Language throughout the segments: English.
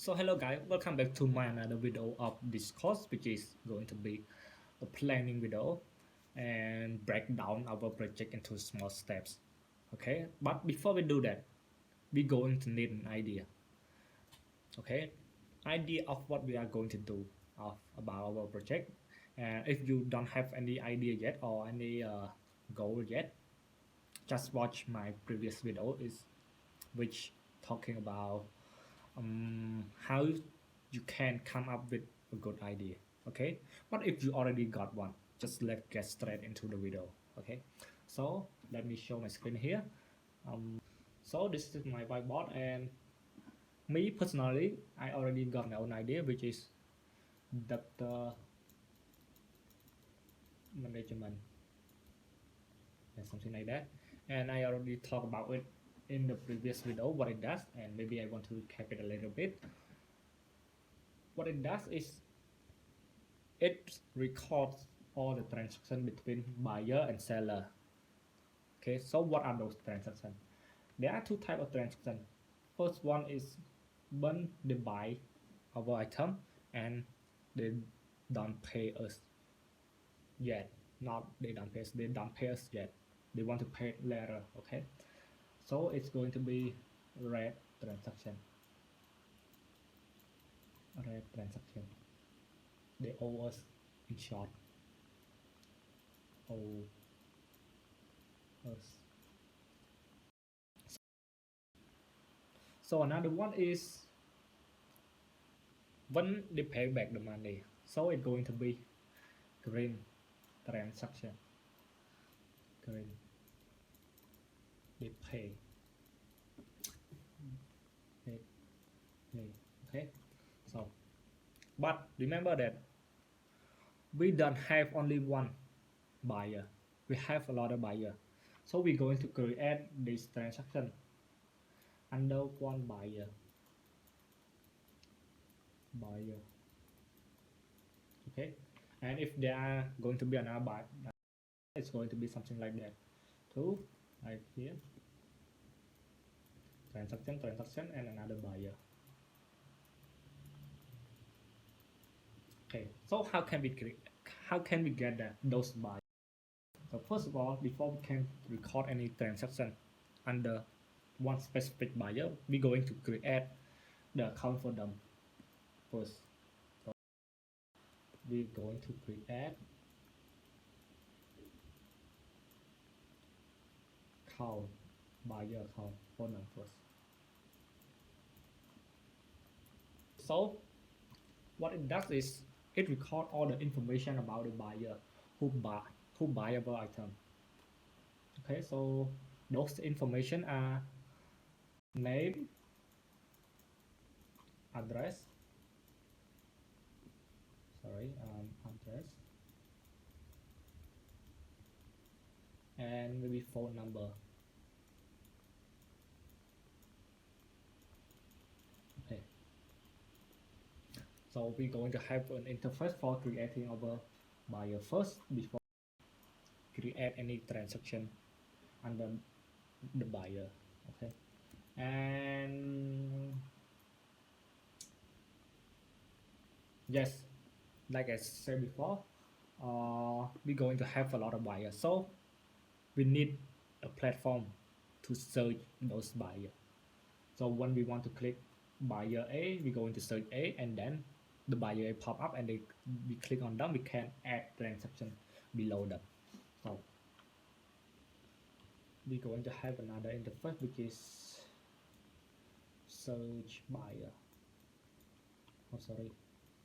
So hello guys, welcome back to my another video of this course, which is going to be a planning video and break down our project into small steps. Okay, but before we do that, we're going to need an idea. Okay, idea of what we are going to do about our project. And if you don't have any idea yet or any goal yet, just watch my previous video is which talking about how you can come up with a good idea. Okay, what if you already got one? Just let's get straight into the video. Okay, so let me show my screen here. So this is my whiteboard, and me personally I already got my own idea, which is data management and something like that. And I already talked about it in the previous video what it does, and maybe I want to recap it a little bit. What it does is it records all the transactions between buyer and seller. Okay, so what are those transactions? There are two types of transactions. First one is when they buy our item and they don't pay us yet. Not they don't pay us, they don't pay us yet. They want to pay later. Okay, so it's going to be red transaction. Red transaction. They owe us, in short. Owe us. So another one is when they pay back the money. So it's going to be green transaction. Green. They pay. Pay. Okay. So, but remember that we don't have only one buyer. We have a lot of buyer. So we're going to create this transaction under one buyer. Buyer. Okay. And if there are going to be another buyer, it's going to be something like that. Two, right here. Transaction, and another buyer. Okay. So how can we get those buyers? So first of all, before we can record any transaction under one specific buyer, we're going to create the account for them first. So we're going to create account, buyer account for them first. So what it does is it records all the information about the buyer who buy our item. Okay, so those information are name, address, address, and maybe phone number. Okay, so we're going to have an interface for creating our buyer first before create any transaction under the buyer. Okay, and yes, like I said before, we're going to have a lot of buyers, so we need a platform to search those buyers. So when we want to click buyer A, we're going to search A, and then the buyer A pop up, and we click on them, we can add transaction below them. So we're going to have another interface which is search buyer. Oh sorry,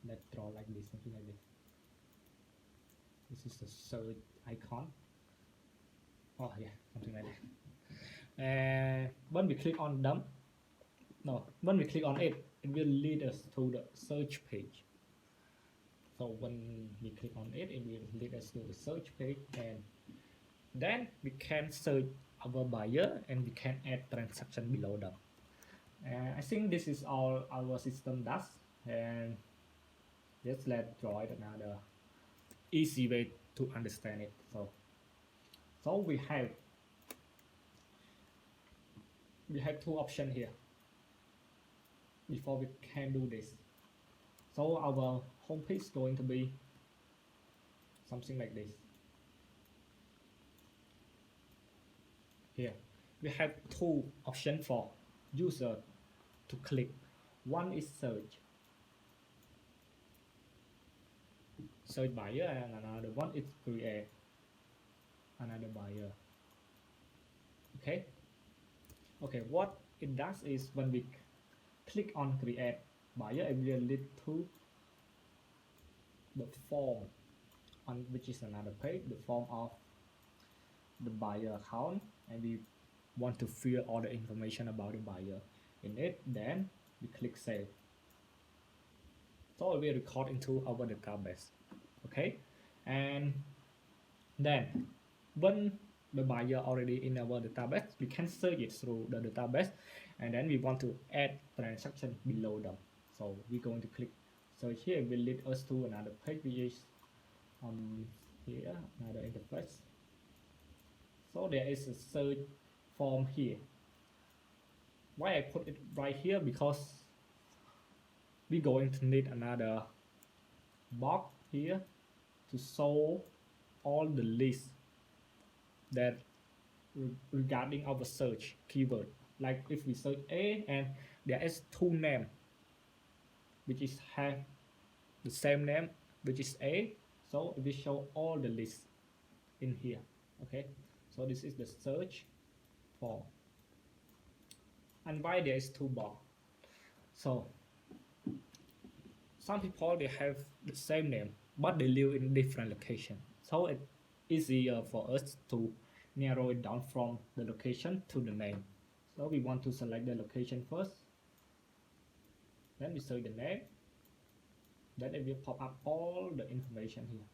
let's draw like this, something like this. This is the search icon. Oh yeah, something like that. And when we click on them, when we click on it, it will lead us to the search page. So when we click on it, it will lead us to the search page, and then we can search our buyer and we can add transaction below them. And I think this is all our system does, and just let's draw it another easy way to understand it. So we have two options here. before we can do this. So our home page is going to be something like this. Here we have two options for user to click. One is search buyer, and another one is create another buyer. Okay, what it does is when we click on create buyer, it will lead to the form on which is another page, the form of the buyer account, and we want to fill all the information about the buyer in it. Then we click save, so it will record into our database. Okay, and then when the buyer already in our database, we can search it through the database, and then we want to add transaction below them. So we're going to click search here. It will lead us to another page, which is here, another interface. So there is a search form here. Why I put it right here? Because we're going to need another box here to show all the lists that regarding our search keyword. Like if we search A and there is two names which is have the same name, which is A, so it will show all the lists in here. Okay, so this is the search form. And why there is two bar? So some people they have the same name but they live in different location, so it's easier for us to narrow it down from the location to the name. So we want to select the location first, then we search the name, then it will pop up all the information here.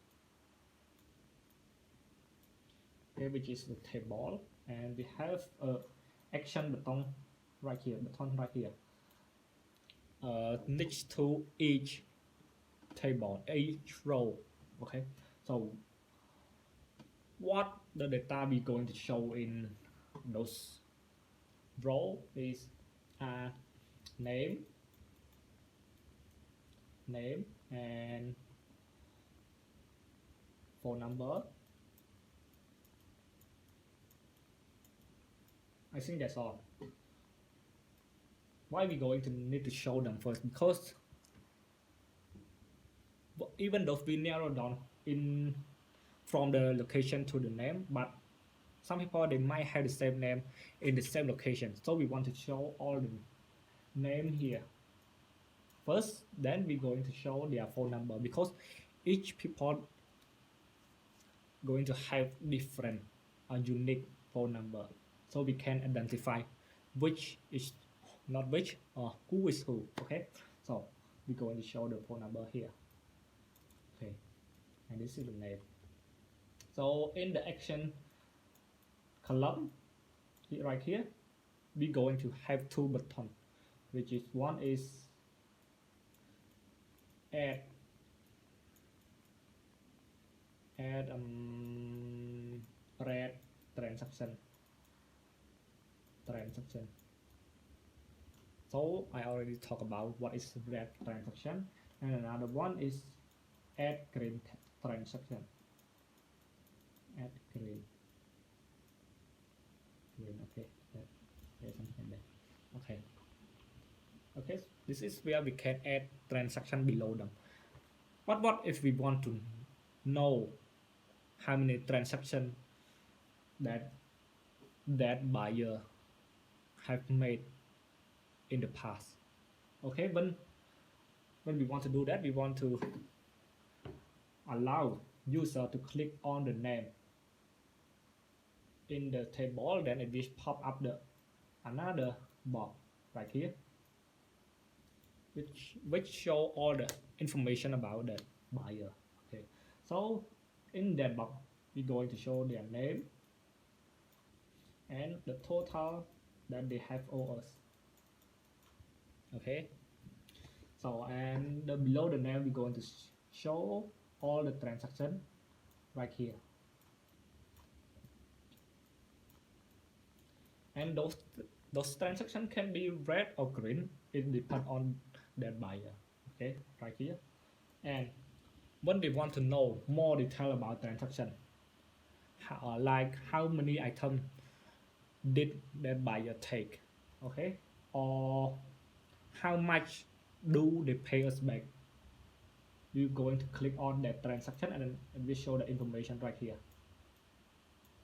Okay, which is the table, and we have a action button right here, next to each table, each row. Okay, so what the data we going to show in those row is name and phone number. I think that's all. Why we going to need to show them first? Because even though we narrow down in from the location to the name, but some people they might have the same name in the same location, so we want to show all the name here first, then we're going to show their phone number, because each people going to have different unique phone number, so we can identify which is not which or who is who. Okay, so we're going to show the phone number here. Okay, and this is the name. So in the action column right here, we're going to have two buttons, which is one is add red transaction. So I already talked about what is red transaction, and another one is add green transaction. Add green. Okay, something like that. Okay, this is where we can add transaction below them. But what if we want to know how many transactions that buyer have made in the past? Okay, when we want to do that, we want to allow user to click on the name in the table, then it will pop up the another box right here, which show all the information about the buyer. Okay, so in that box we're going to show their name and the total that they have owed us. Okay, so and below the name we're going to show all the transaction right here, and those Those transactions can be red or green. It depends on that buyer. Okay, right here. And when we want to know more detail about transaction, like how many items did that buyer take, okay, or how much do they pay us back, you're going to click on that transaction and then we show the information right here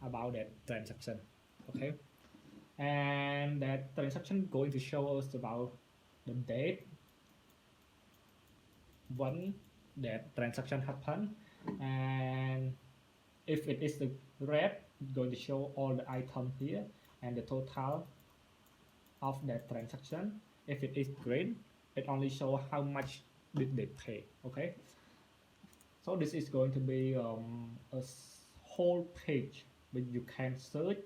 about that transaction. Okay, and that transaction going to show us about the date when that transaction happened, and if it is the red, it's going to show all the items here and the total of that transaction. If it is green, it only show how much did they pay. Okay, so this is going to be a whole page where you can search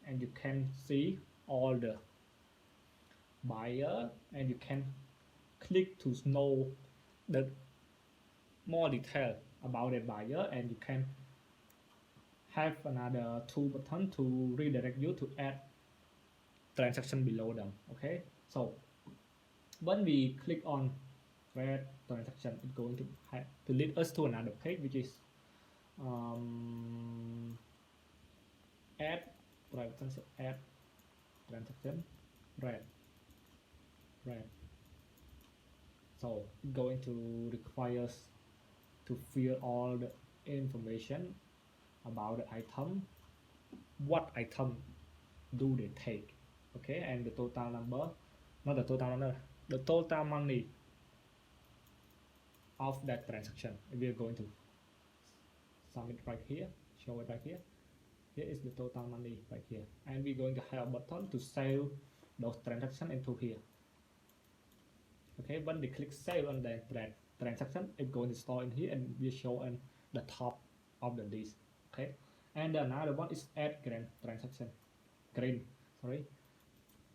and you can see all the buyer and you can click to know the more detail about the buyer, and you can have another two button to redirect you to add transaction below them. Okay, so when we click on red transaction, it's going to lead us to another page, which is um, add transaction red. So it's going to require us to fill all the information about the item, what item do they take, okay, and the total number, not the total number, the total money of that transaction. We are going to sum it right here, show it right here. Here is the total money right here, and we're going to have a button to save those transactions into here. Okay, when we click save on the transaction, it's going to store in here and we show on the top of the list. Okay, and another one is add transaction green, sorry.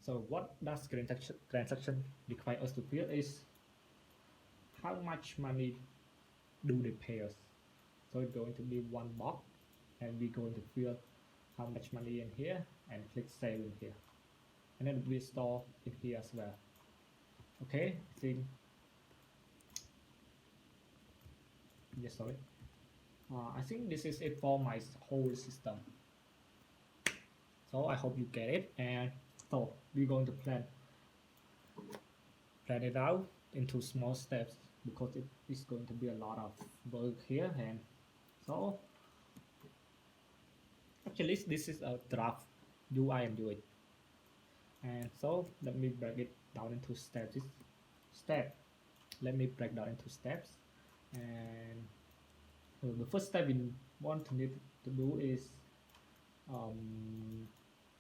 So what does green transaction require us to fill is how much money do they pay us. So it's going to be one box, and we're going to fill how much money in here and click save in here, and then we store in here as well. Okay, sorry. I think this is it for my whole system. So I hope you get it, and so we're going to plan it out into small steps because it is going to be a lot of work here. And so actually this is a draft UI and UX, and so let me break it down into steps. Let me break down into steps, and so the first step we need to do is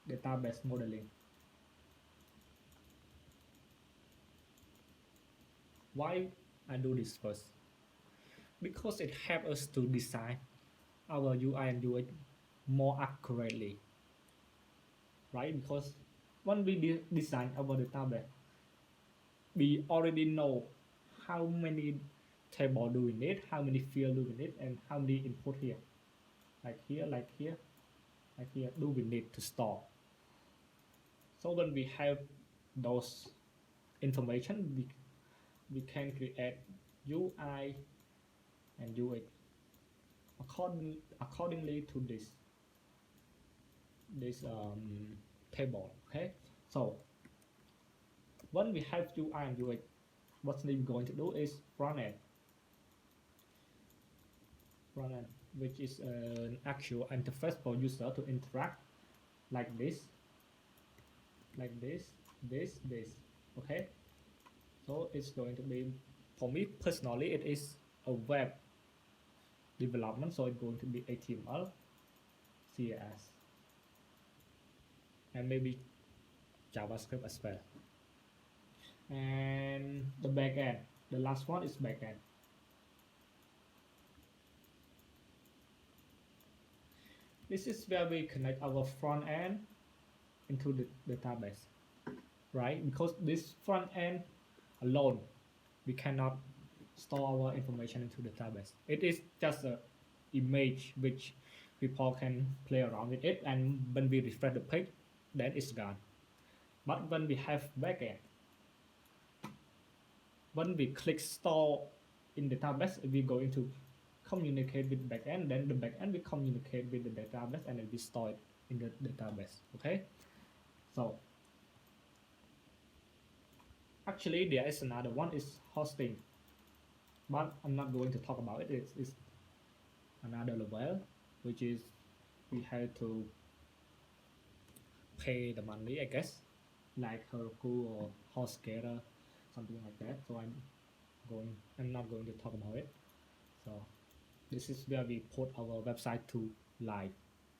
database modeling. Why I do this first? Because it helps us to design our UI and UX more accurately, right? Because when we design our database, we already know how many table do we need, how many field do we need, and how many input here, like here, like here, like here, do we need to store. So when we have those information, we can create UI and UX accordingly to this table. Okay, so when we have UI and UX, what we're going to do is front end, which is an actual interface for user to interact like this, this. Okay, so it's going to be, for me personally, it is a web development, so it's going to be HTML, CSS, and maybe JavaScript as well. And the backend, the last one is backend. This is where we connect our front end into the database, right? Because this front end alone, we cannot store our information into the database. It is just an image which people can play around with it, and when we refresh the page, then it's gone. But when we have backend, when we click store in database, we're going to communicate with backend, then the backend will communicate with the database and it will store it in the database. Okay, so actually there is another one is hosting, but I'm not going to talk about it. It's another level, which is we have to pay the money, I guess, like Heroku or HostGator, something like that. So I'm not going to talk about it. So this is where we put our website to live,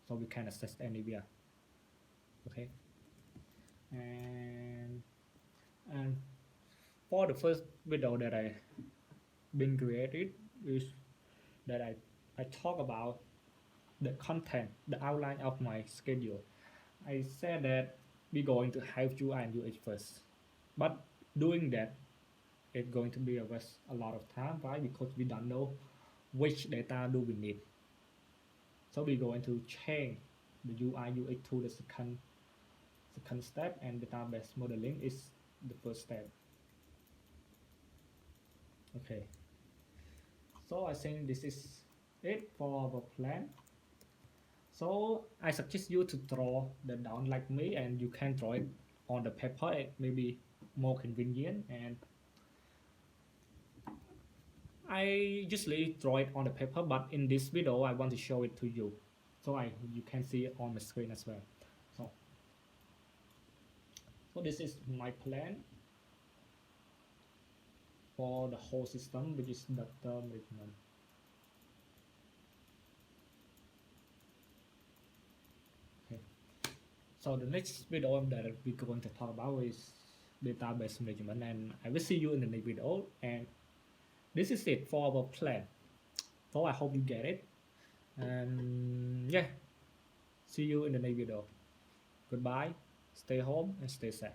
so we can access anywhere. Okay, and and for the first video that I been created is that I talk about the content, the outline of my schedule. I said that we're going to have UI and UX first, but doing that it's going to be a waste a lot of time, right? Because we don't know which data do we need. So we're going to change the UI UX to the second step, and database modeling is the first step. Okay, so I think this is it for our plan. So I suggest you to draw the down like me, and you can draw it on the paper. It may be more convenient, and I usually draw it on the paper, but in this video I want to show it to you, so you can see it on the screen as well. So this is my plan for the whole system, which is data management. Okay. So the next video that we're going to talk about is database management, and I will see you in the next video. And this is it for our plan. So I hope you get it. And yeah, see you in the next video. Goodbye. Stay home and stay safe.